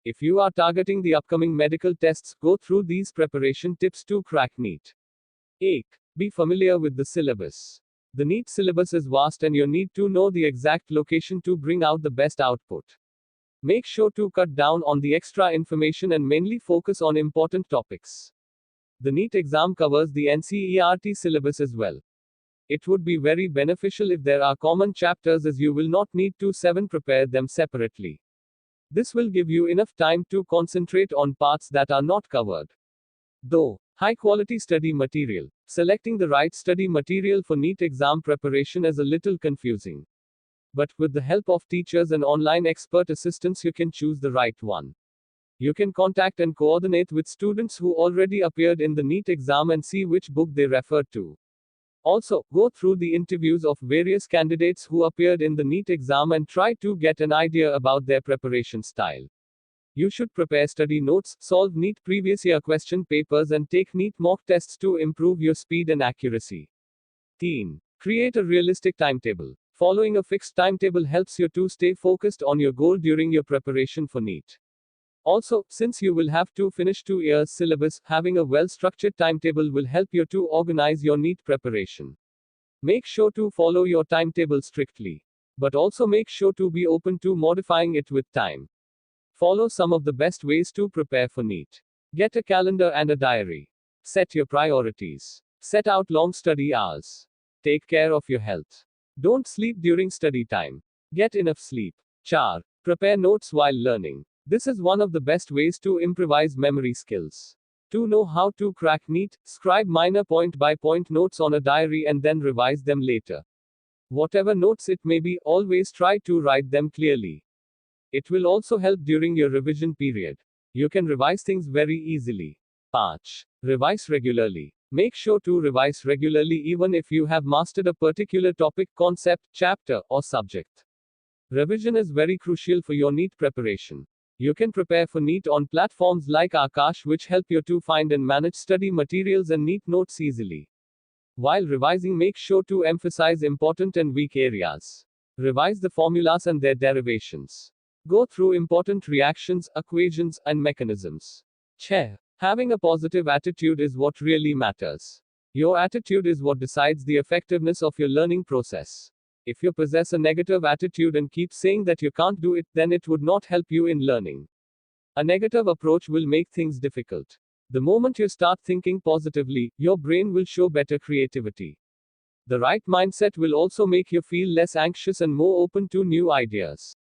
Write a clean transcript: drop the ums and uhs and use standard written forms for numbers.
If you are targeting the upcoming medical tests, go through these preparation tips to crack NEET. 8. Be familiar with the syllabus. The NEET syllabus is vast and you need to know the exact location to bring out the best output. Make sure to cut down on the extra information and mainly focus on important topics. The NEET exam covers the NCERT syllabus as well. It would be very beneficial if there are common chapters, as you will not need to prepare them separately. This will give you enough time to concentrate on parts that are not covered. Though, high quality study material. Selecting the right study material for NEET exam preparation is a little confusing. But with the help of teachers and online expert assistants, you can choose the right one. You can contact and coordinate with students who already appeared in the NEET exam and see which book they referred to. Also, go through the interviews of various candidates who appeared in the NEET exam and try to get an idea about their preparation style. You should prepare study notes, solve NEET previous year question papers, and take NEET mock tests to improve your speed and accuracy. 10. Create a realistic timetable. Following a fixed timetable helps you to stay focused on your goal during your preparation for NEET. Also, since you will have to finish 2 years syllabus, having a well-structured timetable will help you to organize your NEET preparation. Make sure to follow your timetable strictly. But also make sure to be open to modifying it with time. Follow some of the best ways to prepare for NEET. Get a calendar and a diary. Set your priorities. Set out long study hours. Take care of your health. Don't sleep during study time. Get enough sleep. 4. Prepare notes while learning. This is one of the best ways to improvise memory skills. To know how to crack NEET, scribe minor point-by-point notes on a diary and then revise them later. Whatever notes it may be, always try to write them clearly. It will also help during your revision period. You can revise things very easily. 5. Revise regularly. Make sure to revise regularly even if you have mastered a particular topic, concept, chapter, or subject. Revision is very crucial for your NEET preparation. You can prepare for NEET on platforms like Akash, which help you to find and manage study materials and NEET notes easily. While revising, make sure to emphasize important and weak areas. Revise the formulas and their derivations. Go through important reactions, equations, and mechanisms. Having a positive attitude is what really matters. Your attitude is what decides the effectiveness of your learning process. If you possess a negative attitude and keep saying that you can't do it, then it would not help you in learning. A negative approach will make things difficult. The moment you start thinking positively, your brain will show better creativity. The right mindset will also make you feel less anxious and more open to new ideas.